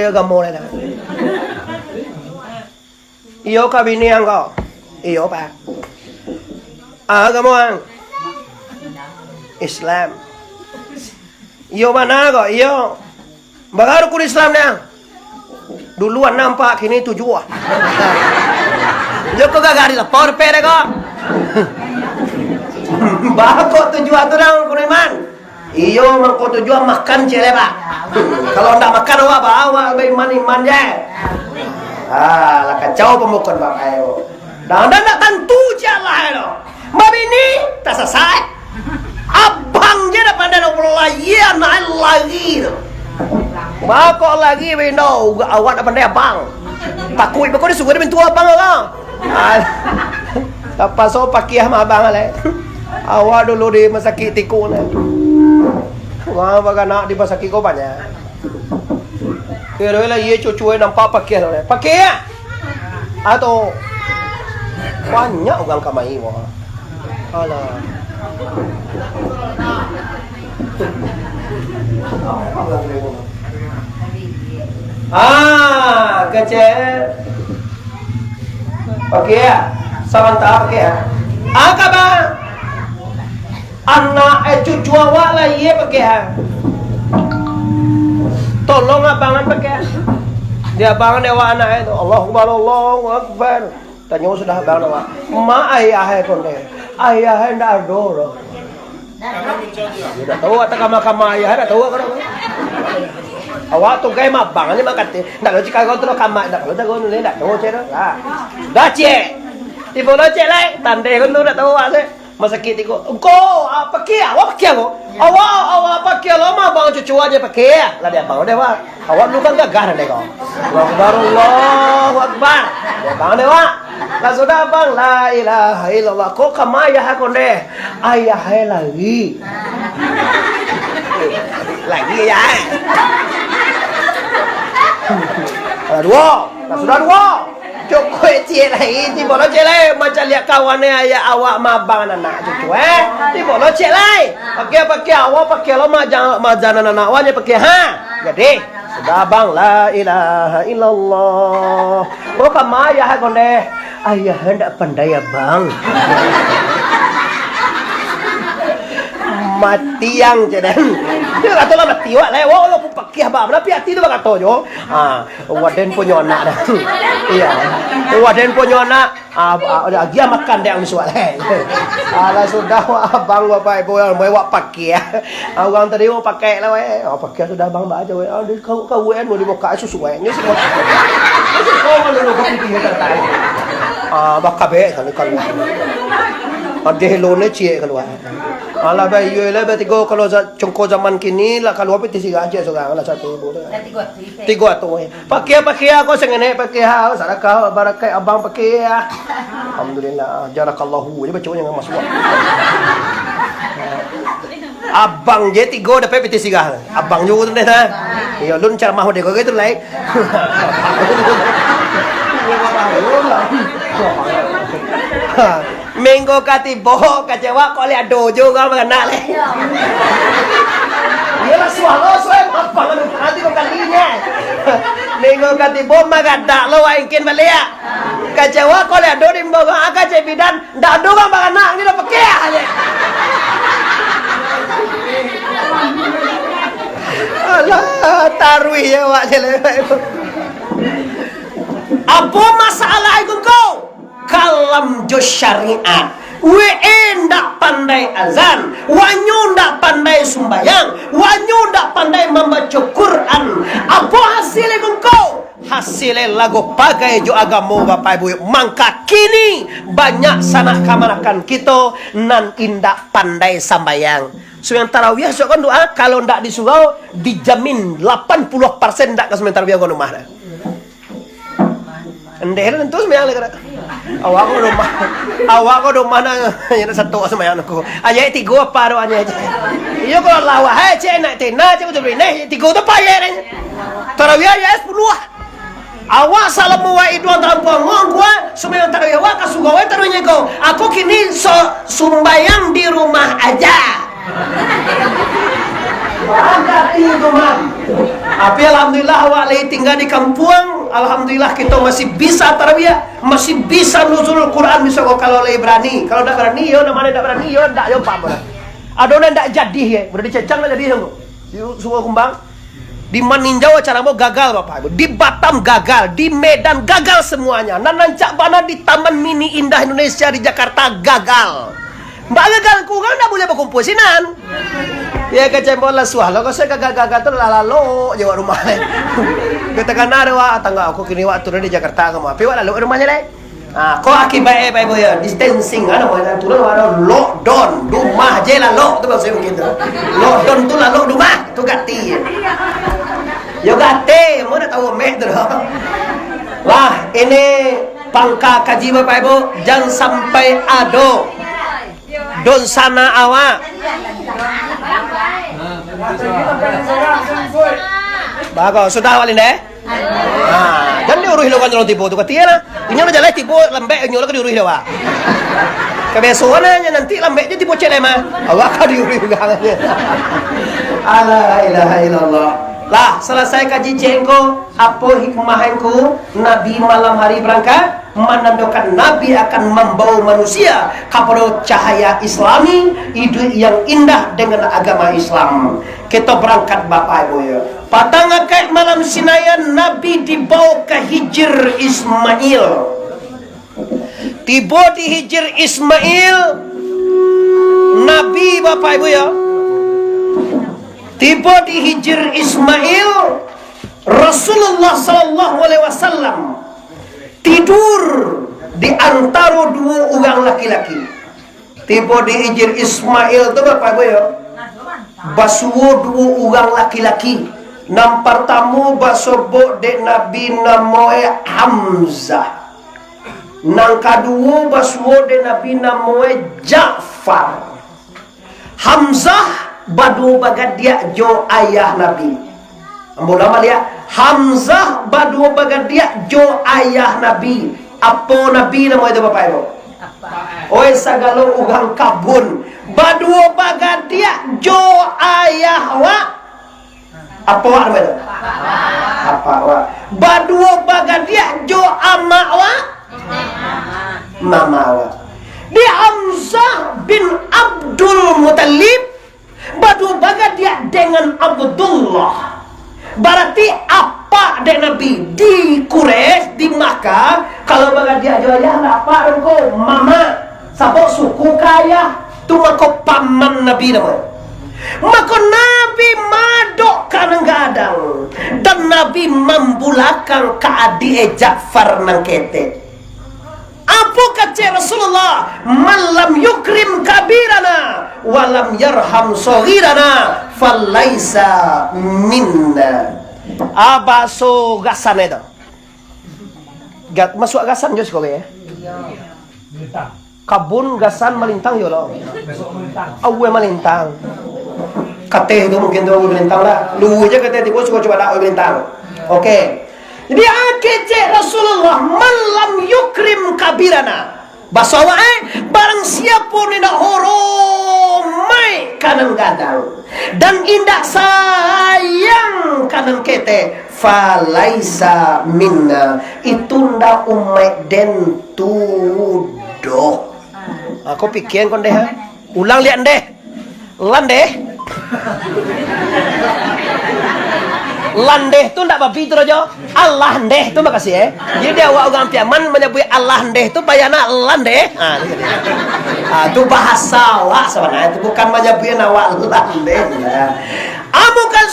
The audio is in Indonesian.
agama lah. Iyo kabini ang ko. Iyo pa. Agama ang Islam. Iyo mana ko? Iyo. Baru kun Islam na. Duluan nampak kini tujuh. Yo ko gagari lapor pere ko. Bako tujuan tu orang kuriman. Iyo mangko tujuan makan cele pak. Kalau ndak makan awak iman je. Lah kacau pemukul bapak ayo. Dan nak tentu jalan lo. Mabini tak selesai. Abang je dah pandai nak pelayan lagi tu. Bako lagi window awak dah pandai abang. Takut bako dia suruh dia mentua abang orang. Apa so pakai sama abang le. Awak dulu di masakit tiku ni. Wah baga nak di masakit kau banyak. Kira lah ye cucu nampak pakai le. Pakai ya? Atau banyak orang kamai wah. Alah. Kecil. Pakai ya? Samantha pakai ya? Apa? Anak cucu awak lah ye pakai ya? Tolong abangan pakai. Dia abangan dewa anak itu. Allahu Akbar. Tanya sudah abang awak. Ma ayah pun deh. Ayah ndak ada. Tidak tahu atau kama ayah ndak tahu kan. Awak tu gay mak bang ni makat. Ndak lo cakap kau tu kama ndak lo jago ni ndak tahu cera. Dah cek. Tiba lo cek lai. Tanda kau tu ndak tahu asal. Masakit tiku. Kau apa pakai? Awak pakai aku. Awak pakai lama bang cucu aja pakai. Lah dia bang dewa. Awak lu kan gagah deh kau. Allahu Akbar. Dia bang dewa. Lah sudah bang la ilaha illallah. Kau kamaya aku deh. Ayah lagi. Lagi ya. Ada dua. Lah sudah dua. Cukup cik lagi, tiba lo cik lagi. Macam lihat kawannya ayah awak mabang anak cucu tiba lo cik lagi. Pakai awak pakai lo majan anak awaknya pakai ha. Jadi sudah bang la ilaha illallah. Oh kamu ayah konde. Ayah hendak pandai ya bang. Mati yang cedeng. Dia kata lah mati wak lah. Wah pun pakai abang. Tapi hati tu kata jo. Waden punya anak dah. Iya. Waden punya anak. Dia makan dia musuh lah. Alah sudah abang bapak ibu yang bawa pakai. Orang tadi mau pakai lah. Pakai sudah abang baca. Kau mau dibuka susu. Ini semua. Kau mau dulu kau pikir kata. Bakal baik kalau. Ada hello ni cik keluar. Alah bayi lah bertiga kalau congko zaman kini lah kalau apa tiga aja seorang lah satu ibu tu. Tiga tu. Pakai aku sengaja pakai sadakah barakai abang pakai. Alhamdulillah jarakallahu. Dia baca yang masuk. Abang je tiga dapat peti tiga. Abang juga tu dah. Ya lun cara mahu dia kau gitu like. Minggu kati bohong kecewa kau lihat dojo kau mengenal leh. Dia lah suara apa nanti kau kalinya. Minggu kati bohong makan dak lo ingin balik. Kecewa kau lihat dojo di bohong agak cebidan dak do kau mengenal ni dah pakai aja. Alah tarwi ya wak jele. Apa masalah ikut kau? Kalam jos syariat. Ndak pandai azan, wanyu ndak pandai sembayang, wanyu ndak pandai membaca Quran. Apa hasilnya kau? Hasilnya lagu pakai jo agama bapak ibu. Mangka kini banyak sanak kamanakan kita nan indak pandai sembayang. So yang tarawih so kan doa kalau ndak di surau dijamin 80% ndak ke tarawih kau rumah dah. Endeh tentu sembahyang le kada. Awak ko do mana nya satu sembahyang ko. Aja tiga apa do anya aja. Iyo ko lawa hai che nak tena je betul ni tiga tu payah ni. Tarawih ya 10. Awak salam wa idwan tampang gua sembahyang tarawih awak kasugawe taruhnya ko. Aku kini sembahyang di rumah aja. Ada di rumah. Tapi alhamdulillah awak lagi tinggal di kampung, alhamdulillah kita masih bisa tarawih, masih bisa nuzul Quran bisa kok kalau lagi berani. Kalau tak berani yo namanya tak berani yo ndak yo pam. Adona ndak jadi ya, udah dicecang lah jadi semua. Di Sungai Kumbang di Maninjau acara mau gagal Bapak Ibu, di Batam gagal, di Medan gagal semuanya. Nanancak bana di Taman Mini Indah Indonesia di Jakarta gagal. Mbak gagal ku kan ndak boleh berkumpul sinan. Ya kecembon lah suah lo, saya gagal tu lalu jawab rumah. Kita kan ada wa tangga aku kini waktu di Jakarta kamu, tapi wa lalu rumahnya leh. Ah, kau akibat Pak Ibu ya, distancing ada mana turun ada lockdown, rumah je lah lock tu maksudnya begitu. Lockdown tu lah lock rumah, tu gati. Yo gati, mau dah tahu meh tu. Wah, ini pangka kaji Bapak Ibu, jangan sampai ado don sana awak. Bagus, sudah awak Linda. Jangan diuruhi lo kan nyolong tipu tu katia lah. Inyo lo jalan tipu lembek inyo lo kan diuruhi awak. Kebesokannya nanti lembek dia tipu cek mah. Awak kan diuruhi gangannya. La ilaha illallah. Lah, selesai kaji cengko, apa hikmahku Nabi malam hari berangkat menandakan Nabi akan membawa manusia kepada cahaya Islami, hidup yang indah dengan agama Islam. Kita berangkat Bapak Ibu ya. Patang akad malam sinayan Nabi dibawa ke Hijr Ismail. Tiba di Hijr Ismail Nabi Bapak Ibu ya. Tiba di Hijr Ismail Rasulullah sallallahu alaihi wasallam tidur di antara dua orang laki-laki. Tiba di Hijr Ismail tu Bapak Ibu ya. Basuh dua orang laki-laki. Nam pertama basobok dek Nabi namanya Hamzah. Nang kedua basuh dek Nabi namanya Ja'far. Hamzah badu bagat dia jo ayah Nabi. Ambo nama dia Hamzah badu bagat dia jo ayah Nabi. Apa Nabi nama itu Bapak Ibu? Oi sagalo ugang kabun. Badu bagat dia jo ayah wa. Apa wa nama itu? Apa wa? Badu bagat dia jo ama wa. Mama wa. Di Hamzah bin Abdul Muttalib badu bagat dia dengan Abdullah. Berarti apa dek Nabi di Quraisy di Makkah kalau bagat dia jualnya apa engkau mama sabok suku kaya tu mako paman Nabi nama. Maka Nabi madok kadang-kadang dan Nabi membulakan ke adik Ja'far nang kete. Apa kata Rasulullah? Malam yukrim kabirana walam yarham saghirana falaisa minna. Abaso gasan itu. Masuk gasan jos kau ya. Kabun gasan melintang yo lo. Awe melintang. Kate itu mungkin tu melintang lah. Lu aja kate tiba suka coba dak melintang. Okey. Jadi akece Rasulullah malam yukrim kabirana. Basawa barang siapa tidak horomai kanan gadang dan indak sayang kanan kete falaisa minna itu ndak umai den tudoh. Aku pikir kon deh. Ulang lihat deh. Lan deh. Landeh tu ndak babi tu aja. Allah ndeh tu makasih ya. Jadi awak orang Piaman menyebut Allah ndeh tu bayana landeh. Tu bahasa awak sebenarnya itu bukan menyebut awak landeh. Amu kan